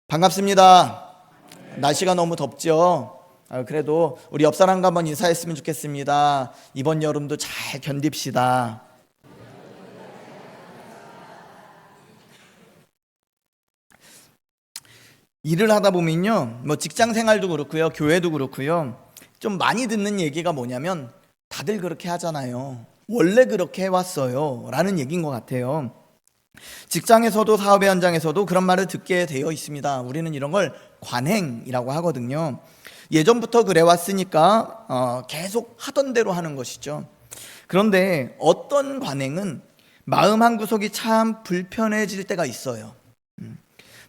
반갑습니다. 날씨가 너무 덥죠? 그래도 우리 옆 사람과 한번 인사했으면 좋겠습니다. 이번 여름도 잘 견딥시다. 일을 하다 보면요, 직장 생활도 그렇고요, 교회도 그렇고요, 좀 많이 듣는 얘기가 뭐냐면 다들 그렇게 하잖아요. 원래 그렇게 해왔어요 라는 얘기인 것 같아요. 직장에서도 사업의 현장에서도 그런 말을 듣게 되어 있습니다. 우리는 이런 걸 관행이라고 하거든요. 예전부터 그래 왔으니까 계속 하던 대로 하는 것이죠. 그런데 어떤 관행은 마음 한구석이 참 불편해질 때가 있어요.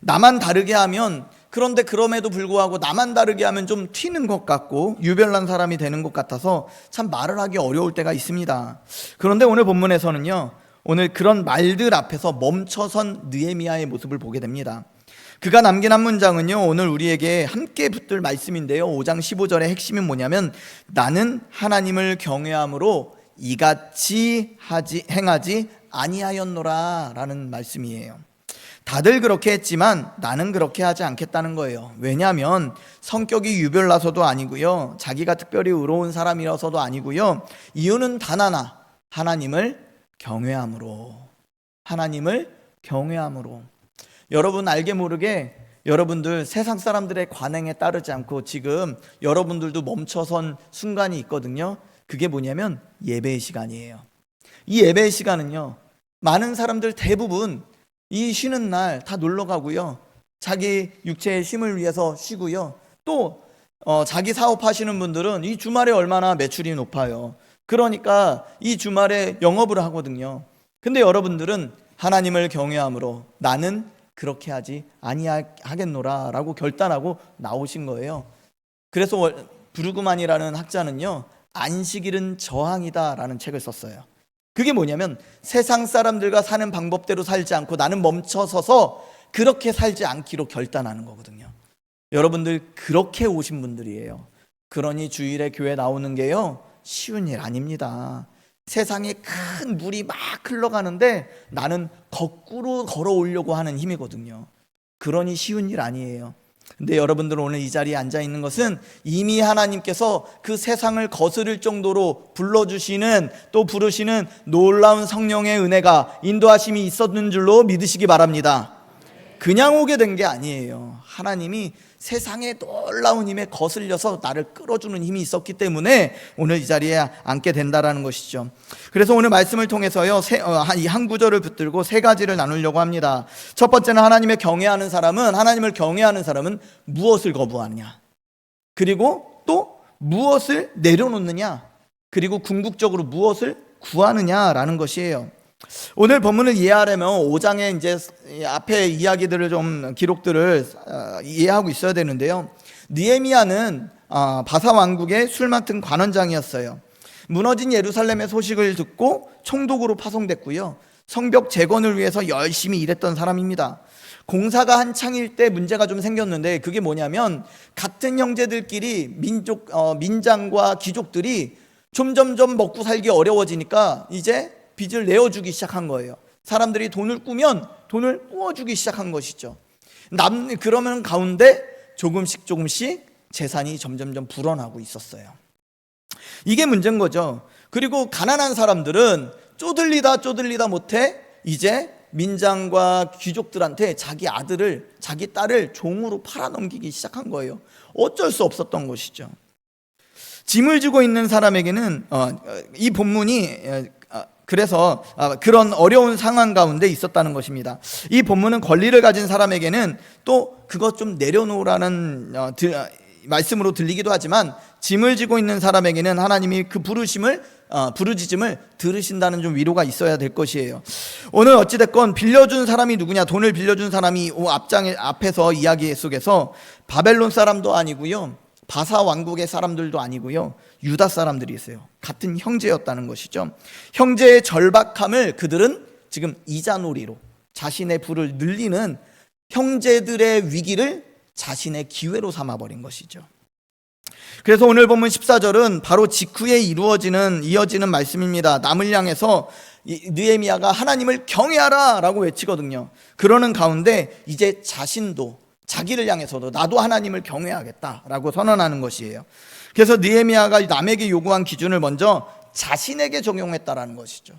나만 다르게 하면, 그런데 그럼에도 불구하고 나만 다르게 하면 좀 튀는 것 같고 유별난 사람이 되는 것 같아서 참 말을 하기 어려울 때가 있습니다. 그런데 오늘 본문에서는요, 오늘 그런 말들 앞에서 멈춰선 느헤미야의 모습을 보게 됩니다. 그가 남긴 한 문장은요, 오늘 우리에게 함께 붙들 말씀인데요, 5장 15절의 핵심은 뭐냐면, 나는 하나님을 경외함으로 이같이 행하지 아니하였노라 라는 말씀이에요. 다들 그렇게 했지만 나는 그렇게 하지 않겠다는 거예요. 왜냐하면 성격이 유별나서도 아니고요, 자기가 특별히 의로운 사람이라서도 아니고요, 이유는 단 하나, 하나님을 경외함으로. 하나님을 경외함으로. 여러분, 알게 모르게 여러분들 세상 사람들의 관행에 따르지 않고 지금 여러분들도 멈춰선 순간이 있거든요. 그게 뭐냐면 예배의 시간이에요. 이 예배의 시간은요, 많은 사람들 대부분 이 쉬는 날 다 놀러 가고요, 자기 육체의 쉼을 위해서 쉬고요, 또 자기 사업하시는 분들은 이 주말에 얼마나 매출이 높아요. 그러니까 이 주말에 영업을 하거든요. 근데 여러분들은 하나님을 경외함으로 나는 그렇게 하지 아니하겠노라 라고 결단하고 나오신 거예요. 그래서 브루그만이라는 학자는요, 안식일은 저항이다 라는 책을 썼어요. 그게 뭐냐면 세상 사람들과 사는 방법대로 살지 않고 나는 멈춰서서 그렇게 살지 않기로 결단하는 거거든요. 여러분들 그렇게 오신 분들이에요. 그러니 주일에 교회 나오는 게요, 쉬운 일 아닙니다. 세상에 큰 물이 막 흘러가는데 나는 거꾸로 걸어오려고 하는 힘이거든요. 그러니 쉬운 일 아니에요. 근데 여러분들 오늘 이 자리에 앉아 있는 것은 이미 하나님께서 그 세상을 거스를 정도로 불러주시는, 또 부르시는 놀라운 성령의 은혜가, 인도하심이 있었는 줄로 믿으시기 바랍니다. 그냥 오게 된 게 아니에요. 하나님이 세상에 놀라운 힘에 거슬려서 나를 끌어주는 힘이 있었기 때문에 오늘 이 자리에 앉게 된다라는 것이죠. 그래서 오늘 말씀을 통해서요, 이 한 구절을 붙들고 세 가지를 나누려고 합니다. 첫 번째는 하나님을 경외하는 사람은 무엇을 거부하느냐, 그리고 또 무엇을 내려놓느냐, 그리고 궁극적으로 무엇을 구하느냐라는 것이에요. 오늘 본문을 이해하려면 5장의 이제 앞에 이야기들을 좀 기록들을 이해하고 있어야 되는데요. 느헤미야는 바사 왕국의 술 맡은 관원장이었어요. 무너진 예루살렘의 소식을 듣고 총독으로 파송됐고요, 성벽 재건을 위해서 열심히 일했던 사람입니다. 공사가 한창일 때 문제가 좀 생겼는데, 그게 뭐냐면 같은 형제들끼리 민장과 귀족들이 점점점 먹고 살기 어려워지니까 이제 빚을 내어주기 시작한 거예요. 사람들이 돈을 꾸면 돈을 꾸어주기 시작한 것이죠. 그러면 가운데 조금씩 재산이 점점점 불어나고 있었어요. 이게 문제인 거죠. 그리고 가난한 사람들은 쪼들리다 못해 이제 민장과 귀족들한테 자기 아들을, 자기 딸을 종으로 팔아넘기기 시작한 거예요. 어쩔 수 없었던 것이죠. 짐을 지고 있는 사람에게는 이 본문이 그래서 그런 어려운 상황 가운데 있었다는 것입니다. 이 본문은 권리를 가진 사람에게는 또 그것 좀 내려놓으라는 말씀으로 들리기도 하지만, 짐을 지고 있는 사람에게는 하나님이 그 부르짖음을 들으신다는 좀 위로가 있어야 될 것이에요. 오늘 어찌됐건 빌려준 사람이 누구냐, 돈을 빌려준 사람이 앞에서 이야기 속에서 바벨론 사람도 아니고요, 바사 왕국의 사람들도 아니고요, 유다 사람들이 있어요. 같은 형제였다는 것이죠. 형제의 절박함을 그들은 지금 이자놀이로, 자신의 부를 늘리는 형제들의 위기를 자신의 기회로 삼아버린 것이죠. 그래서 오늘 본문 14절은 바로 직후에 이어지는 말씀입니다. 남을 향해서 느헤미야가 하나님을 경외하라 라고 외치거든요. 그러는 가운데 이제 자신도 자기를 향해서도 나도 하나님을 경외하겠다라고 선언하는 것이에요. 그래서 느헤미야가 남에게 요구한 기준을 먼저 자신에게 적용했다라는 것이죠.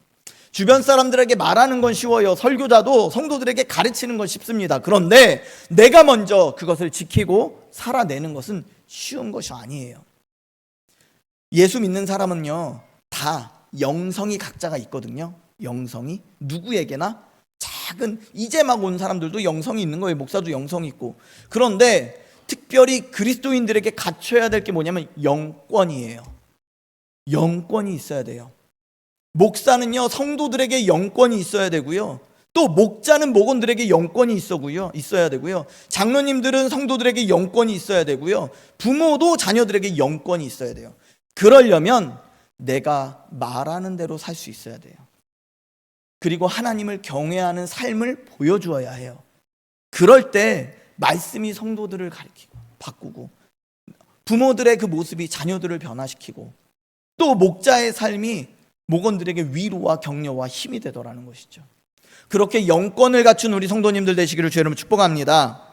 주변 사람들에게 말하는 건 쉬워요. 설교자도 성도들에게 가르치는 건 쉽습니다. 그런데 내가 먼저 그것을 지키고 살아내는 것은 쉬운 것이 아니에요. 예수 믿는 사람은요, 다 영성이 각자가 있거든요. 영성이 누구에게나 작은, 이제 막 온 사람들도 영성이 있는 거예요. 목사도 영성이 있고. 그런데 특별히 그리스도인들에게 갖춰야 될 게 뭐냐면 영권이에요. 영권이 있어야 돼요. 목사는요, 성도들에게 영권이 있어야 되고요. 또 목자는 목원들에게 영권이 있어야 되고요. 장로님들은 성도들에게 영권이 있어야 되고요. 부모도 자녀들에게 영권이 있어야 돼요. 그러려면 내가 말하는 대로 살 수 있어야 돼요. 그리고 하나님을 경외하는 삶을 보여주어야 해요. 그럴 때 말씀이 성도들을 가리키고 바꾸고, 부모들의 그 모습이 자녀들을 변화시키고, 또 목자의 삶이 목원들에게 위로와 격려와 힘이 되더라는 것이죠. 그렇게 영권을 갖춘 우리 성도님들 되시기를 주의 이름으로 축복합니다.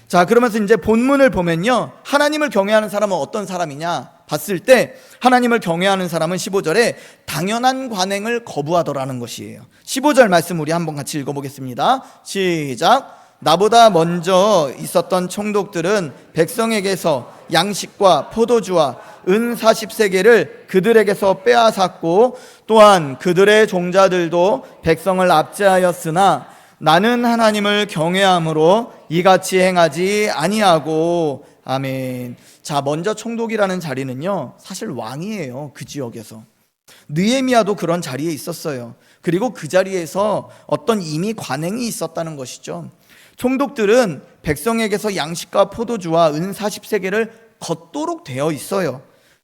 자, 그러면서 이제 본문을 보면요, 하나님을 경외하는 사람은 어떤 사람이냐 봤을 때, 하나님을 경외하는 사람은 15절에 당연한 관행을 거부하더라는 것이에요. 15절 말씀 우리 한번 같이 읽어보겠습니다. 시작. 나보다 먼저 있었던 총독들은 백성에게서 양식과 포도주와 은 40세겔을 그들에게서 빼앗았고, 또한 그들의 종자들도 백성을 압제하였으나 나는 하나님을 경외함으로 이같이 행하지 아니하고. 아멘. 자, 먼저 총독이라는 자리는요, 사실 왕이에요. 그 지역에서. 느헤미야도 그런 자리에 있었어요. 그리고 그 자리에서 어떤 이미 관행이 있었다는 것이죠. 총독들은 백성에게서 양식과 포도주와 은 40세겔을 걷도록 되어 있어요.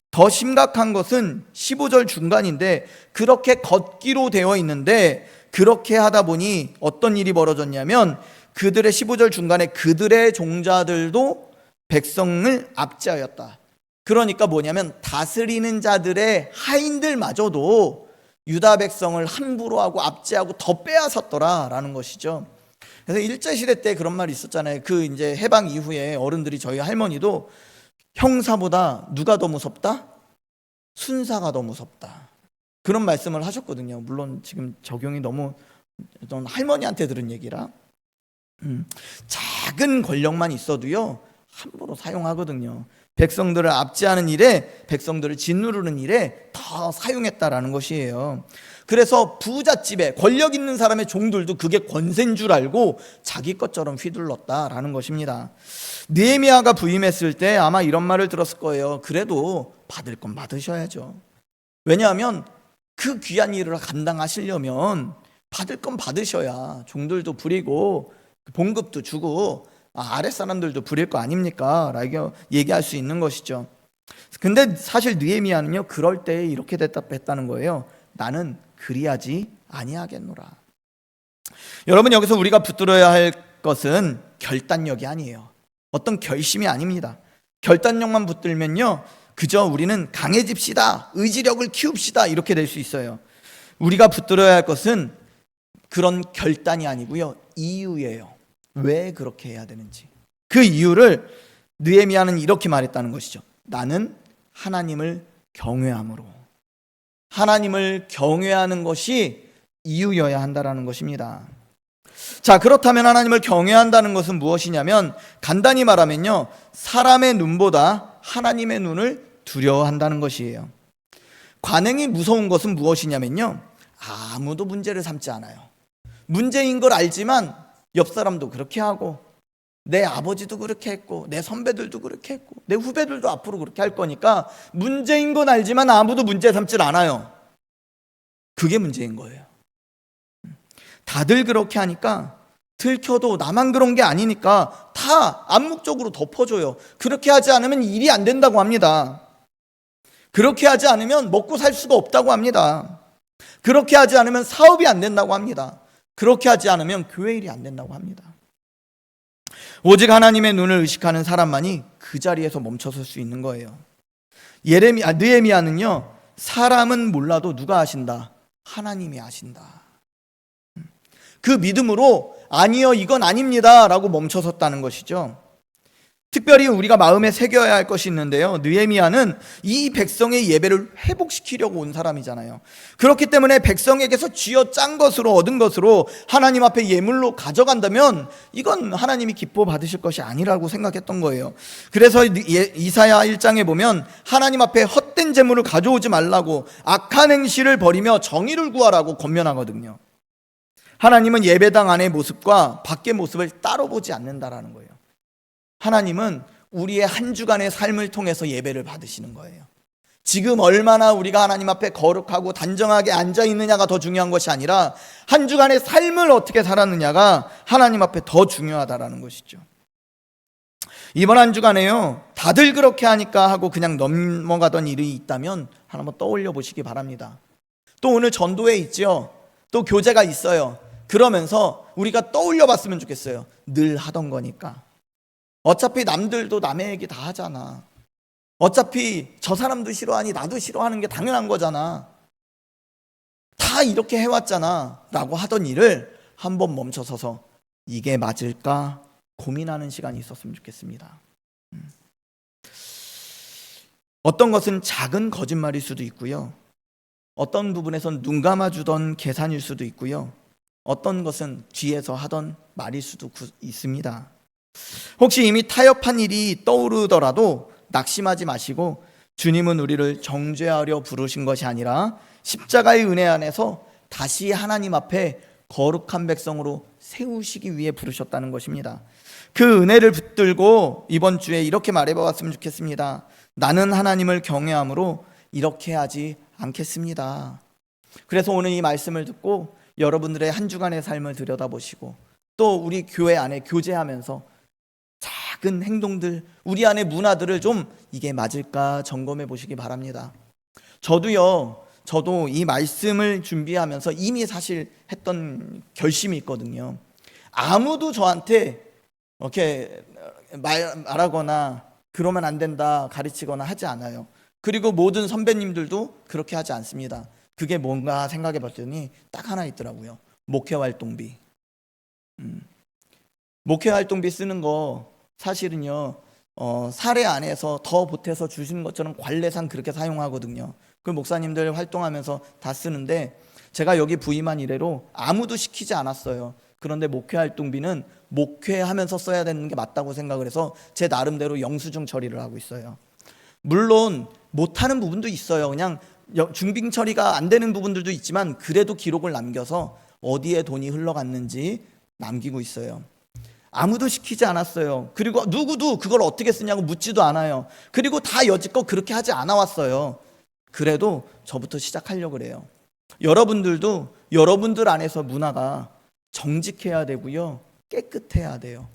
더 심각한 것은 15절 중간인데, 그렇게 걷기로 되어 있는데, 그렇게 하다 보니 어떤 일이 벌어졌냐면, 그들의 15절 중간에 그들의 종자들도 백성을 압제하였다. 그러니까 뭐냐면 다스리는 자들의 하인들마저도 유다 백성을 함부로 하고 압제하고 더 빼앗았더라라는 것이죠. 그래서 일제시대 때 그런 말이 있었잖아요. 그 이제 해방 이후에 어른들이, 저희 할머니도 형사보다 누가 더 무섭다? 순사가 더 무섭다. 그런 말씀을 하셨거든요. 물론 지금 적용이 너무 할머니한테 들은 얘기라. 작은 권력만 있어도요, 함부로 사용하거든요. 백성들을 압제하는 일에, 백성들을 짓누르는 일에 더 사용했다라는 것이에요. 그래서 부잣집에 권력 있는 사람의 종들도 그게 권세인 줄 알고 자기 것처럼 휘둘렀다라는 것입니다. 느헤미야가 부임했을 때 아마 이런 말을 들었을 거예요. 그래도 받을 건 받으셔야죠. 왜냐하면 그 귀한 일을 감당하시려면 받을 건 받으셔야 종들도 부리고 봉급도 주고 아랫사람들도 부릴 거 아닙니까? 라고 얘기할 수 있는 것이죠. 근데 사실 느헤미야는요, 그럴 때 이렇게 대답했다는 거예요. 나는 그리하지 아니하겠노라. 여러분, 여기서 우리가 붙들어야 할 것은 결단력이 아니에요. 어떤 결심이 아닙니다. 결단력만 붙들면요, 그저 우리는 강해집시다, 의지력을 키웁시다, 이렇게 될 수 있어요. 우리가 붙들어야 할 것은 그런 결단이 아니고요, 이유예요. 왜 그렇게 해야 되는지. 그 이유를 느헤미야는 이렇게 말했다는 것이죠. 나는 하나님을 경외함으로. 하나님을 경외하는 것이 이유여야 한다라는 것입니다. 자, 그렇다면 하나님을 경외한다는 것은 무엇이냐면, 간단히 말하면요, 사람의 눈보다 하나님의 눈을 두려워한다는 것이에요. 관행이 무서운 것은 무엇이냐면요, 아무도 문제를 삼지 않아요. 문제인 걸 알지만 옆 사람도 그렇게 하고, 내 아버지도 그렇게 했고, 내 선배들도 그렇게 했고, 내 후배들도 앞으로 그렇게 할 거니까 문제인 건 알지만 아무도 문제 삼질 않아요. 그게 문제인 거예요. 다들 그렇게 하니까, 들켜도 나만 그런 게 아니니까 다 암묵적으로 덮어줘요. 그렇게 하지 않으면 일이 안 된다고 합니다. 그렇게 하지 않으면 먹고 살 수가 없다고 합니다. 그렇게 하지 않으면 사업이 안 된다고 합니다. 그렇게 하지 않으면 교회 일이 안 된다고 합니다. 오직 하나님의 눈을 의식하는 사람만이 그 자리에서 멈춰설 수 있는 거예요. 느헤미야는요, 사람은 몰라도 누가 아신다? 하나님이 아신다. 그 믿음으로 아니요, 이건 아닙니다 라고 멈춰섰다는 것이죠. 특별히 우리가 마음에 새겨야 할 것이 있는데요, 느헤미야는 이 백성의 예배를 회복시키려고 온 사람이잖아요. 그렇기 때문에 백성에게서 쥐어짠 것으로 얻은 것으로 하나님 앞에 예물로 가져간다면 이건 하나님이 기뻐 받으실 것이 아니라고 생각했던 거예요. 그래서 이사야 1장에 보면 하나님 앞에 헛된 재물을 가져오지 말라고, 악한 행실을 버리며 정의를 구하라고 권면하거든요. 하나님은 예배당 안의 모습과 밖의 모습을 따로 보지 않는다라는 거예요. 하나님은 우리의 한 주간의 삶을 통해서 예배를 받으시는 거예요. 지금 얼마나 우리가 하나님 앞에 거룩하고 단정하게 앉아 있느냐가 더 중요한 것이 아니라 한 주간의 삶을 어떻게 살았느냐가 하나님 앞에 더 중요하다라는 것이죠. 이번 한 주간에요, 다들 그렇게 하니까 하고 그냥 넘어가던 일이 있다면 한번 떠올려 보시기 바랍니다. 또 오늘 전도회 있죠. 또 교제가 있어요. 그러면서 우리가 떠올려 봤으면 좋겠어요. 늘 하던 거니까. 어차피 남들도 남의 얘기 다 하잖아. 어차피 저 사람도 싫어하니 나도 싫어하는 게 당연한 거잖아. 다 이렇게 해왔잖아 라고 하던 일을 한번 멈춰서서 이게 맞을까 고민하는 시간이 있었으면 좋겠습니다. 어떤 것은 작은 거짓말일 수도 있고요, 어떤 부분에선 눈 감아주던 계산일 수도 있고요, 어떤 것은 뒤에서 하던 말일 수도 있습니다. 혹시 이미 타협한 일이 떠오르더라도 낙심하지 마시고, 주님은 우리를 정죄하려 부르신 것이 아니라 십자가의 은혜 안에서 다시 하나님 앞에 거룩한 백성으로 세우시기 위해 부르셨다는 것입니다. 그 은혜를 붙들고 이번 주에 이렇게 말해봤으면 좋겠습니다. 나는 하나님을 경외함으로 이렇게 하지 않겠습니다. 그래서 오늘 이 말씀을 듣고 여러분들의 한 주간의 삶을 들여다보시고, 또 우리 교회 안에 교제하면서 작은 행동들, 우리 안의 문화들을 좀 이게 맞을까 점검해 보시기 바랍니다. 저도 이 말씀을 준비하면서 이미 사실 했던 결심이 있거든요. 아무도 저한테 이렇게 말하거나 그러면 안 된다 가르치거나 하지 않아요. 그리고 모든 선배님들도 그렇게 하지 않습니다. 그게 뭔가 생각해 봤더니 딱 하나 있더라고요. 목회활동비. 목회활동비 쓰는 거 사실은요, 사례 안에서 더 보태서 주시는 것처럼 관례상 그렇게 사용하거든요. 그 목사님들 활동하면서 다 쓰는데, 제가 여기 부임한 이래로 아무도 시키지 않았어요. 그런데 목회활동비는 목회하면서 써야 되는 게 맞다고 생각을 해서 제 나름대로 영수증 처리를 하고 있어요. 물론 못하는 부분도 있어요. 그냥 중빙 처리가 안 되는 부분들도 있지만 그래도 기록을 남겨서 어디에 돈이 흘러갔는지 남기고 있어요. 아무도 시키지 않았어요. 그리고 누구도 그걸 어떻게 쓰냐고 묻지도 않아요. 그리고 다 여지껏 그렇게 하지 않아 왔어요. 그래도 저부터 시작하려고 그래요. 여러분들도 여러분들 안에서 문화가 정직해야 되고요, 깨끗해야 돼요.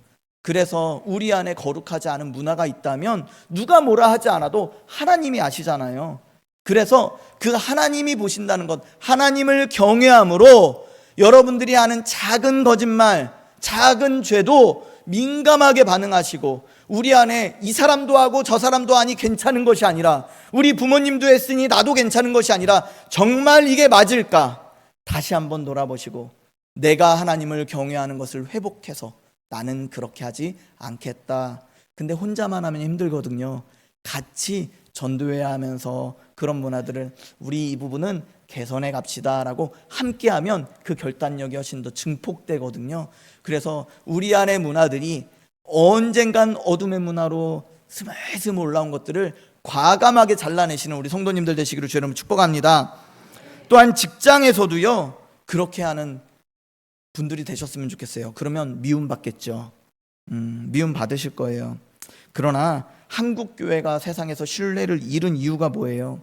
그래서 우리 안에 거룩하지 않은 문화가 있다면 누가 뭐라 하지 않아도 하나님이 아시잖아요. 그래서 그 하나님이 보신다는 것, 하나님을 경외함으로 여러분들이 하는 작은 거짓말, 작은 죄도 민감하게 반응하시고, 우리 안에 이 사람도 하고 저 사람도 하니 괜찮은 것이 아니라, 우리 부모님도 했으니 나도 괜찮은 것이 아니라, 정말 이게 맞을까? 다시 한번 돌아보시고 내가 하나님을 경외하는 것을 회복해서 나는 그렇게 하지 않겠다. 근데 혼자만 하면 힘들거든요. 같이 전도회 하면서 그런 문화들을 우리 이 부분은 개선해 갑시다 라고 함께하면 그 결단력이 훨씬 더 증폭되거든요. 그래서 우리 안의 문화들이 언젠간 어둠의 문화로 스물스물 올라온 것들을 과감하게 잘라내시는 우리 성도님들 되시기를 주의 이름으로 축복합니다. 또한 직장에서도요, 그렇게 하는 분들이 되셨으면 좋겠어요. 그러면 미움 받겠죠. 미움 받으실 거예요. 그러나 한국 교회가 세상에서 신뢰를 잃은 이유가 뭐예요?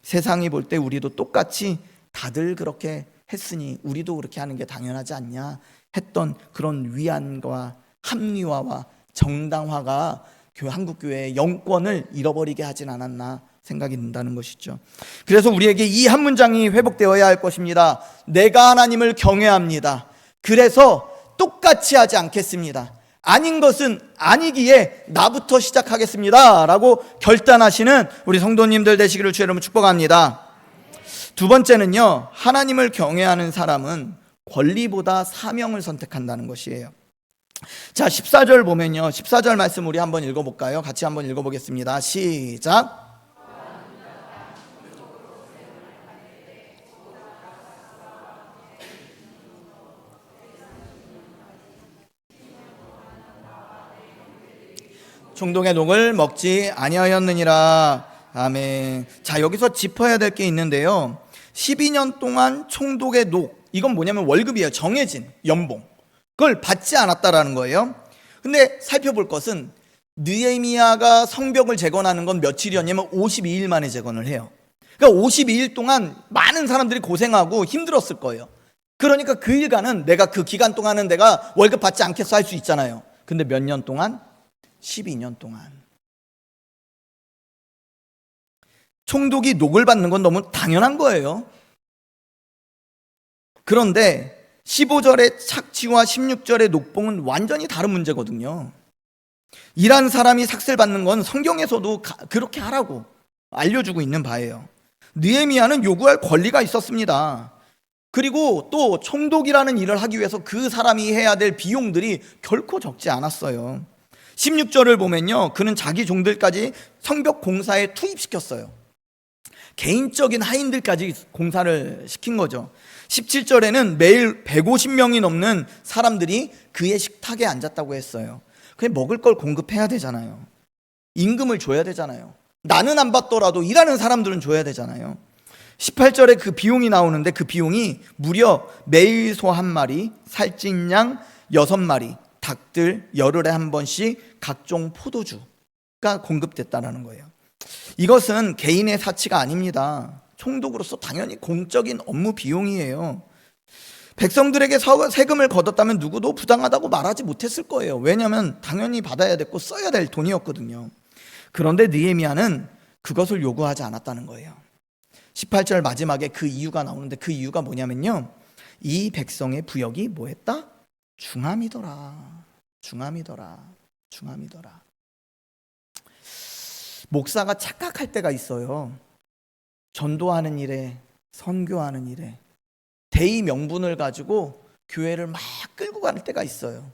세상이 볼 때 우리도 똑같이 다들 그렇게 했으니 우리도 그렇게 하는 게 당연하지 않냐 했던 그런 위안과 합리화와 정당화가 한국 교회의 영권을 잃어버리게 하진 않았나 생각이 든다는 것이죠. 그래서 우리에게 이 한 문장이 회복되어야 할 것입니다. 내가 하나님을 경외합니다. 그래서 똑같이 하지 않겠습니다. 아닌 것은 아니기에 나부터 시작하겠습니다 라고 결단하시는 우리 성도님들 되시기를 주의 이름으로 축복합니다. 두 번째는요, 하나님을 경외하는 사람은 권리보다 사명을 선택한다는 것이에요. 자, 14절 보면요, 14절 말씀 우리 한번 읽어볼까요? 같이 한번 읽어보겠습니다. 시작. 총독의 녹을 먹지 아니하였느니라. 아멘. 자, 여기서 짚어야 될 게 있는데요, 12년 동안 총독의 녹, 이건 뭐냐면 월급이에요. 정해진 연봉, 그걸 받지 않았다라는 거예요. 근데 살펴볼 것은 느헤미야가 성벽을 재건하는 건 며칠이었냐면 52일 만에 재건을 해요. 그러니까 52일 동안 많은 사람들이 고생하고 힘들었을 거예요. 그러니까 그 일간은 내가 그 기간 동안은 내가 월급 받지 않겠어 할 수 있잖아요. 근데 몇 년 동안? 12년 동안. 총독이 녹을 받는 건 너무 당연한 거예요. 그런데 15절의 착취와 16절의 녹봉은 완전히 다른 문제거든요. 일한 사람이 삭슬 받는 건 성경에서도 그렇게 하라고 알려주고 있는 바예요. 느헤미야는 요구할 권리가 있었습니다. 그리고 또 총독이라는 일을 하기 위해서 그 사람이 해야 될 비용들이 결코 적지 않았어요. 16절을 보면요, 그는 자기 종들까지 성벽 공사에 투입시켰어요. 개인적인 하인들까지 공사를 시킨 거죠. 17절에는 매일 150명이 넘는 사람들이 그의 식탁에 앉았다고 했어요. 그게 먹을 걸 공급해야 되잖아요. 임금을 줘야 되잖아요. 나는 안 받더라도 일하는 사람들은 줘야 되잖아요. 18절에 그 비용이 나오는데 그 비용이 무려 매일 소 한 마리, 살찐 양 6마리, 닭들 열흘에 한 번씩 각종 포도주가 공급됐다는 거예요. 이것은 개인의 사치가 아닙니다. 총독으로서 당연히 공적인 업무 비용이에요. 백성들에게 세금을 걷었다면 누구도 부당하다고 말하지 못했을 거예요. 왜냐하면 당연히 받아야 됐고 써야 될 돈이었거든요. 그런데 느헤미야는 그것을 요구하지 않았다는 거예요. 18절 마지막에 그 이유가 나오는데 그 이유가 뭐냐면요, 이 백성의 부역이 뭐했다? 중함이더라. 목사가 착각할 때가 있어요. 전도하는 일에, 선교하는 일에 대의 명분을 가지고 교회를 막 끌고 가는 때가 있어요.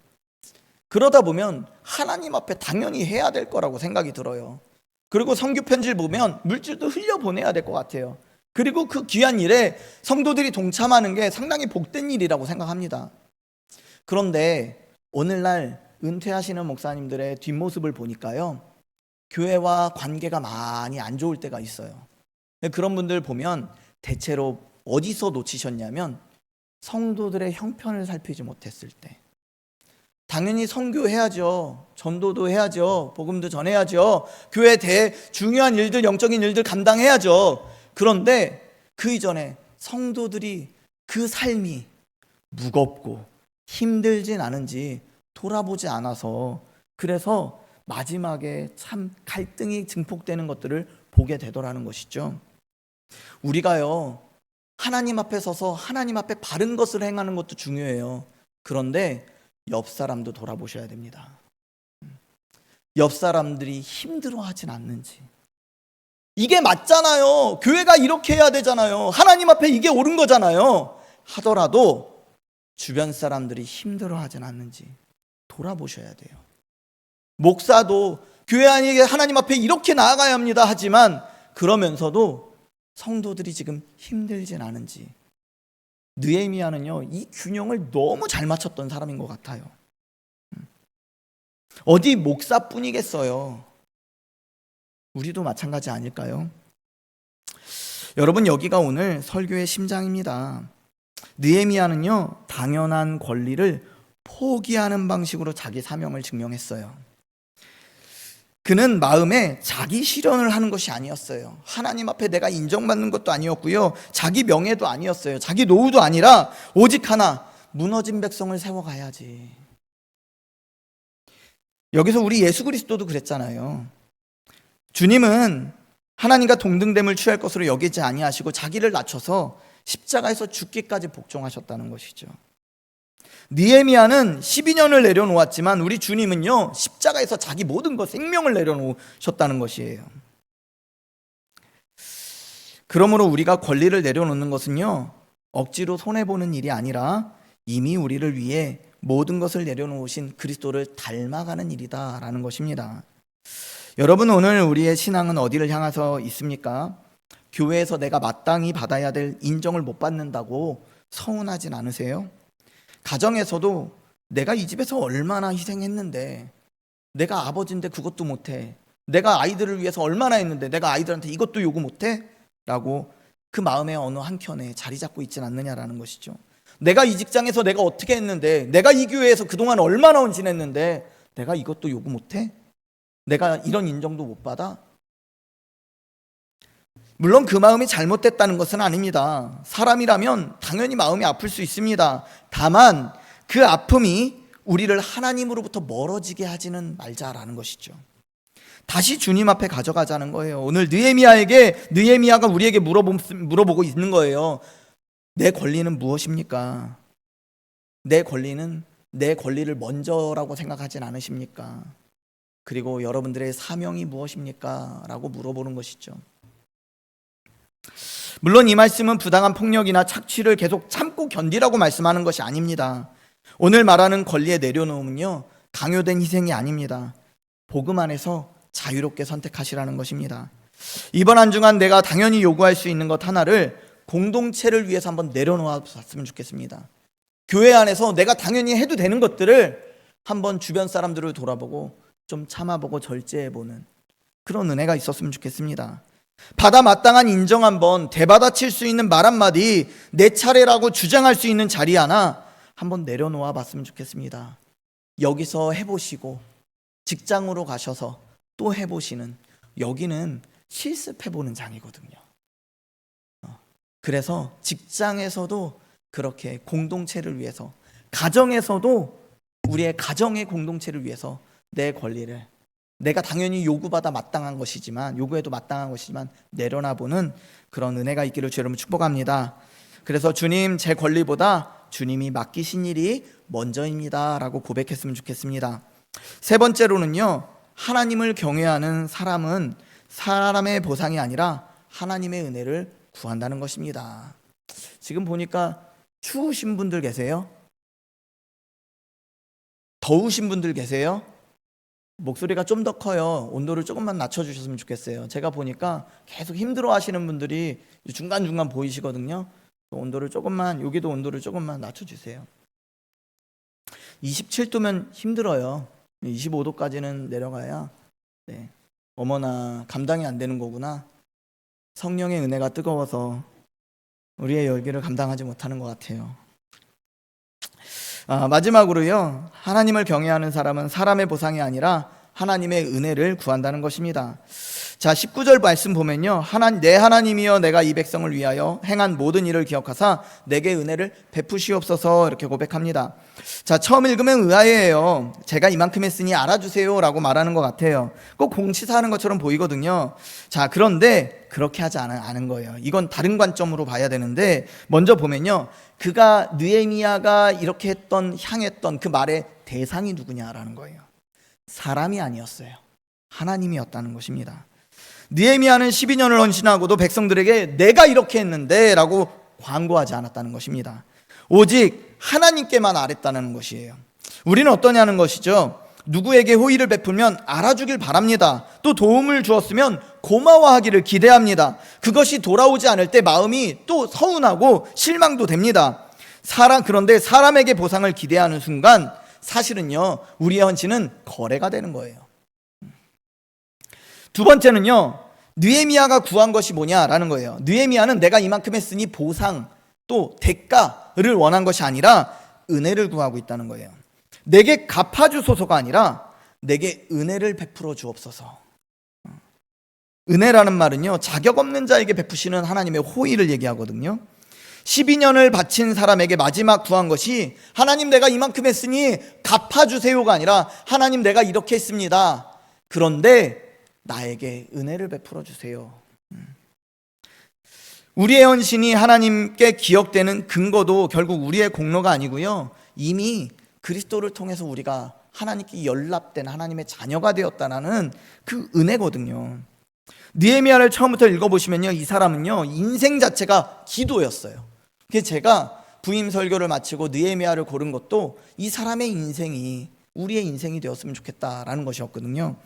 그러다 보면 하나님 앞에 당연히 해야 될 거라고 생각이 들어요. 그리고 선교 편지를 보면 물질도 흘려보내야 될 것 같아요. 그리고 그 귀한 일에 성도들이 동참하는 게 상당히 복된 일이라고 생각합니다. 그런데 오늘날 은퇴하시는 목사님들의 뒷모습을 보니까요, 교회와 관계가 많이 안 좋을 때가 있어요. 그런 분들 보면 대체로 어디서 놓치셨냐면 성도들의 형편을 살피지 못했을 때. 당연히 선교해야죠. 전도도 해야죠. 복음도 전해야죠. 교회에 대해 중요한 일들, 영적인 일들 감당해야죠. 그런데 그 이전에 성도들이 그 삶이 무겁고 힘들진 않은지 돌아보지 않아서, 그래서 마지막에 참 갈등이 증폭되는 것들을 보게 되더라는 것이죠. 우리가요, 하나님 앞에 서서 하나님 앞에 바른 것을 행하는 것도 중요해요. 그런데 옆 사람도 돌아보셔야 됩니다. 옆 사람들이 힘들어하진 않는지. 이게 맞잖아요. 교회가 이렇게 해야 되잖아요. 하나님 앞에 이게 옳은 거잖아요. 하더라도 주변 사람들이 힘들어하진 않는지 돌아보셔야 돼요. 목사도 교회 안에 하나님 앞에 이렇게 나아가야 합니다 하지만 그러면서도 성도들이 지금 힘들진 않은지. 느헤미야는요, 이 균형을 너무 잘 맞췄던 사람인 것 같아요. 어디 목사뿐이겠어요. 우리도 마찬가지 아닐까요? 여러분, 여기가 오늘 설교의 심장입니다. 느헤미야는요, 당연한 권리를 포기하는 방식으로 자기 사명을 증명했어요. 그는 마음에 자기 실현을 하는 것이 아니었어요. 하나님 앞에 내가 인정받는 것도 아니었고요, 자기 명예도 아니었어요. 자기 노후도 아니라 오직 하나, 무너진 백성을 세워가야지. 여기서 우리 예수 그리스도도 그랬잖아요. 주님은 하나님과 동등됨을 취할 것으로 여기지 아니하시고 자기를 낮춰서 십자가에서 죽기까지 복종하셨다는 것이죠. 느헤미야는 12년을 내려놓았지만 우리 주님은요, 십자가에서 자기 모든 것, 생명을 내려놓으셨다는 것이에요. 그러므로 우리가 권리를 내려놓는 것은요, 억지로 손해보는 일이 아니라 이미 우리를 위해 모든 것을 내려놓으신 그리스도를 닮아가는 일이다라는 것입니다. 여러분, 오늘 우리의 신앙은 어디를 향해서 있습니까? 교회에서 내가 마땅히 받아야 될 인정을 못 받는다고 서운하진 않으세요? 가정에서도 내가 이 집에서 얼마나 희생했는데, 내가 아버지인데 그것도 못해, 내가 아이들을 위해서 얼마나 했는데 내가 아이들한테 이것도 요구 못해? 라고 그 마음의 어느 한켠에 자리 잡고 있진 않느냐라는 것이죠. 내가 이 직장에서 내가 어떻게 했는데, 내가 이 교회에서 그동안 얼마나 헌신했는데 내가 이것도 요구 못해? 내가 이런 인정도 못 받아? 물론 그 마음이 잘못됐다는 것은 아닙니다. 사람이라면 당연히 마음이 아플 수 있습니다. 다만 그 아픔이 우리를 하나님으로부터 멀어지게 하지는 말자라는 것이죠. 다시 주님 앞에 가져가자는 거예요. 오늘 느헤미야가 우리에게 물어보고 있는 거예요. 내 권리는 무엇입니까? 내 권리를 먼저라고 생각하진 않으십니까? 그리고 여러분들의 사명이 무엇입니까? 라고 물어보는 것이죠. 물론 이 말씀은 부당한 폭력이나 착취를 계속 참고 견디라고 말씀하는 것이 아닙니다. 오늘 말하는 권리의 내려놓음은요, 강요된 희생이 아닙니다. 복음 안에서 자유롭게 선택하시라는 것입니다. 이번 한 주간 내가 당연히 요구할 수 있는 것 하나를 공동체를 위해서 한번 내려놓아 봤으면 좋겠습니다. 교회 안에서 내가 당연히 해도 되는 것들을 한번 주변 사람들을 돌아보고 좀 참아보고 절제해보는 그런 은혜가 있었으면 좋겠습니다. 받아 마땅한 인정 한번, 대받아칠 수 있는 말 한마디, 내 차례라고 주장할 수 있는 자리 하나 한번 내려놓아 봤으면 좋겠습니다. 여기서 해보시고 직장으로 가셔서 또 해보시는, 여기는 실습해보는 장이거든요. 그래서 직장에서도 그렇게 공동체를 위해서, 가정에서도 우리의 가정의 공동체를 위해서 내 권리를, 내가 당연히 요구해도 마땅한 것이지만 내려놔보는 그런 은혜가 있기를 주 여러분 축복합니다. 그래서 주님, 제 권리보다 주님이 맡기신 일이 먼저입니다 라고 고백했으면 좋겠습니다. 세 번째로는요, 하나님을 경외하는 사람은 사람의 보상이 아니라 하나님의 은혜를 구한다는 것입니다. 지금 보니까 추우신 분들 계세요? 더우신 분들 계세요? 목소리가 좀 더 커요. 온도를 조금만 낮춰주셨으면 좋겠어요. 제가 보니까 계속 힘들어 하시는 분들이 중간중간 보이시거든요. 온도를 조금만, 여기도 온도를 조금만 낮춰주세요. 27도면 힘들어요. 25도까지는 내려가야 어머나 감당이 안 되는 거구나. 성령의 은혜가 뜨거워서 우리의 열기를 감당하지 못하는 것 같아요. 마지막으로요, 하나님을 경외하는 사람은 사람의 보상이 아니라 하나님의 은혜를 구한다는 것입니다. 자, 19절 말씀 보면요, 내 하나님이여 내가 이 백성을 위하여 행한 모든 일을 기억하사 내게 은혜를 베푸시옵소서, 이렇게 고백합니다. 자, 처음 읽으면 의아해요. 제가 이만큼 했으니 알아주세요 라고 말하는 것 같아요. 꼭 공치사하는 것처럼 보이거든요. 자, 그런데 그렇게 하지 않은 거예요. 이건 다른 관점으로 봐야 되는데, 먼저 보면요, 느헤미야가 이렇게 향했던 그 말의 대상이 누구냐라는 거예요. 사람이 아니었어요. 하나님이었다는 것입니다. 느헤미야는 12년을 헌신하고도 백성들에게 내가 이렇게 했는데 라고 광고하지 않았다는 것입니다. 오직 하나님께만 아랬다는 것이에요. 우리는 어떠냐는 것이죠. 누구에게 호의를 베풀면 알아주길 바랍니다. 또 도움을 주었으면 고마워하기를 기대합니다. 그것이 돌아오지 않을 때 마음이 또 서운하고 실망도 됩니다. 그런데 사람에게 보상을 기대하는 순간 사실은요, 우리의 헌신은 거래가 되는 거예요. 두 번째는요, 느헤미야가 구한 것이 뭐냐라는 거예요. 느헤미야는 내가 이만큼 했으니 보상, 또 대가를 원한 것이 아니라 은혜를 구하고 있다는 거예요. 내게 갚아주소서가 아니라 내게 은혜를 베풀어 주옵소서. 은혜라는 말은요, 자격 없는 자에게 베푸시는 하나님의 호의를 얘기하거든요. 12년을 바친 사람에게 마지막 구한 것이 하나님 내가 이만큼 했으니 갚아주세요가 아니라 하나님 내가 이렇게 했습니다. 그런데 나에게 은혜를 베풀어 주세요. 우리의 헌신이 하나님께 기억되는 근거도 결국 우리의 공로가 아니고요, 이미 그리스도를 통해서 우리가 하나님께 연락된 하나님의 자녀가 되었다는 그 은혜거든요. 느헤미야를 처음부터 읽어보시면요, 이 사람은요 인생 자체가 기도였어요. 그래서 제가 부임 설교를 마치고 느헤미야를 고른 것도 이 사람의 인생이 우리의 인생이 되었으면 좋겠다라는 것이었거든요.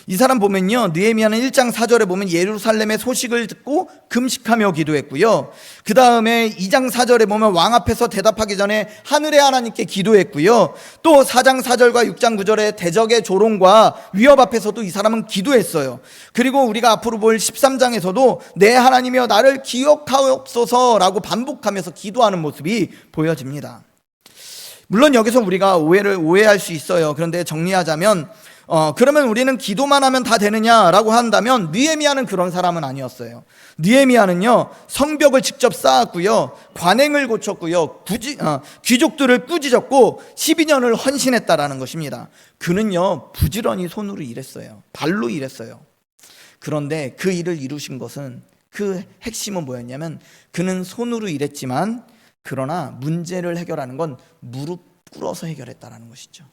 이 사람 보면요, 느헤미야는 1장 4절에 보면 예루살렘의 소식을 듣고 금식하며 기도했고요. 그 다음에 2장 4절에 보면 왕 앞에서 대답하기 전에 하늘의 하나님께 기도했고요. 또 4장 4절과 6장 9절에 대적의 조롱과 위협 앞에서도 이 사람은 기도했어요. 그리고 우리가 앞으로 볼 13장에서도 내 하나님이여 나를 기억하옵소서라고 반복하면서 기도하는 모습이 보여집니다. 물론 여기서 우리가 오해할 수 있어요. 그런데 정리하자면 그러면 우리는 기도만 하면 다 되느냐라고 한다면 느헤미야는 그런 사람은 아니었어요. 느헤미야는요 성벽을 직접 쌓았고요, 관행을 고쳤고요, 귀족들을 꾸짖었고 12년을 헌신했다라는 것입니다. 그는요 부지런히 손으로 일했어요. 발로 일했어요. 그런데 그 일을 이루신 것은, 그 핵심은 뭐였냐면 그는 손으로 일했지만 그러나 문제를 해결하는 건 무릎 꿇어서 해결했다라는 것이죠.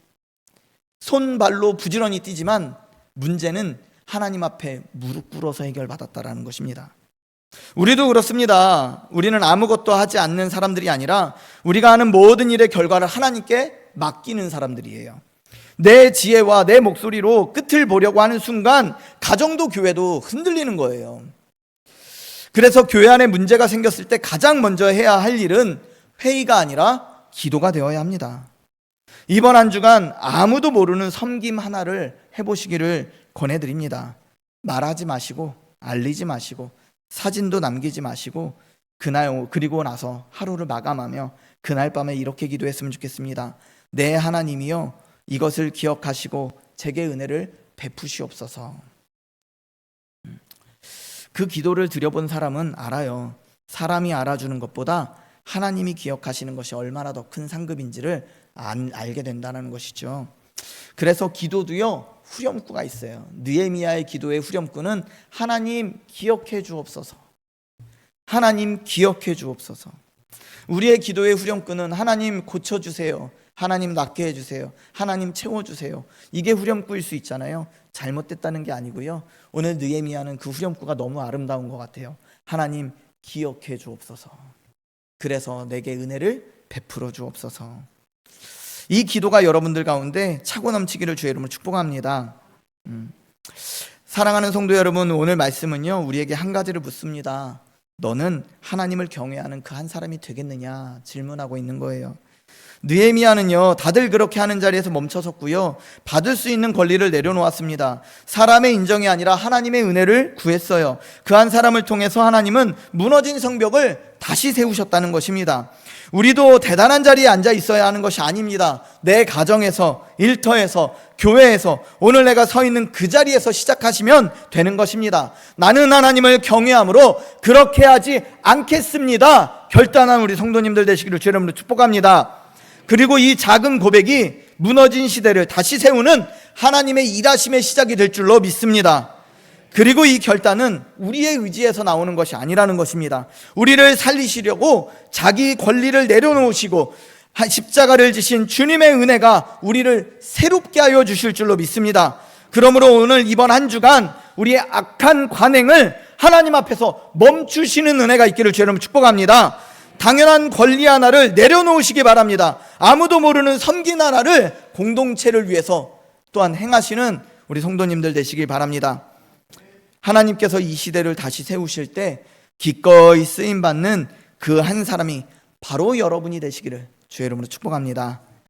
손발로 부지런히 뛰지만 문제는 하나님 앞에 무릎 꿇어서 해결받았다라는 것입니다. 우리도 그렇습니다. 우리는 아무것도 하지 않는 사람들이 아니라 우리가 하는 모든 일의 결과를 하나님께 맡기는 사람들이에요. 내 지혜와 내 목소리로 끝을 보려고 하는 순간 가정도 교회도 흔들리는 거예요. 그래서 교회 안에 문제가 생겼을 때 가장 먼저 해야 할 일은 회의가 아니라 기도가 되어야 합니다. 이번 한 주간 아무도 모르는 섬김 하나를 해보시기를 권해드립니다. 말하지 마시고 알리지 마시고 사진도 남기지 마시고 그리고 나서 하루를 마감하며 그날 밤에 이렇게 기도했으면 좋겠습니다. 내 하나님이여 이것을 기억하시고 제게 은혜를 베푸시옵소서. 그 기도를 드려본 사람은 알아요. 사람이 알아주는 것보다 하나님이 기억하시는 것이 얼마나 더 큰 상급인지를 알게 된다는 것이죠. 그래서 기도도요 후렴구가 있어요. 느헤미야의 기도의 후렴구는 하나님 기억해 주옵소서. 하나님 기억해 주옵소서. 우리의 기도의 후렴구는 하나님 고쳐주세요, 하나님 낫게 해주세요, 하나님 채워주세요. 이게 후렴구일 수 있잖아요. 잘못됐다는 게 아니고요, 오늘 느헤미야는 그 후렴구가 너무 아름다운 것 같아요. 하나님 기억해 주옵소서. 그래서 내게 은혜를 베풀어 주옵소서. 이 기도가 여러분들 가운데 차고 넘치기를 주의 이름으로 축복합니다. 사랑하는 성도 여러분, 오늘 말씀은요 우리에게 한 가지를 묻습니다. 너는 하나님을 경외하는 그 한 사람이 되겠느냐 질문하고 있는 거예요. 느헤미야는요 다들 그렇게 하는 자리에서 멈춰섰고요, 받을 수 있는 권리를 내려놓았습니다. 사람의 인정이 아니라 하나님의 은혜를 구했어요. 그 한 사람을 통해서 하나님은 무너진 성벽을 다시 세우셨다는 것입니다. 우리도 대단한 자리에 앉아 있어야 하는 것이 아닙니다. 내 가정에서, 일터에서, 교회에서 오늘 내가 서 있는 그 자리에서 시작하시면 되는 것입니다. 나는 하나님을 경외함으로 그렇게 하지 않겠습니다 결단한 우리 성도님들 되시기를 주의 이름으로 축복합니다. 그리고 이 작은 고백이 무너진 시대를 다시 세우는 하나님의 일하심의 시작이 될 줄로 믿습니다. 그리고 이 결단은 우리의 의지에서 나오는 것이 아니라는 것입니다. 우리를 살리시려고 자기 권리를 내려놓으시고 십자가를 지신 주님의 은혜가 우리를 새롭게 하여 주실 줄로 믿습니다. 그러므로 오늘 이번 한 주간 우리의 악한 관행을 하나님 앞에서 멈추시는 은혜가 있기를 주의 이름으로 축복합니다. 당연한 권리 하나를 내려놓으시기 바랍니다. 아무도 모르는 섬긴 하나를 공동체를 위해서 또한 행하시는 우리 성도님들 되시길 바랍니다. 하나님께서 이 시대를 다시 세우실 때 기꺼이 쓰임받는 그 한 사람이 바로 여러분이 되시기를 주의 이름으로 축복합니다.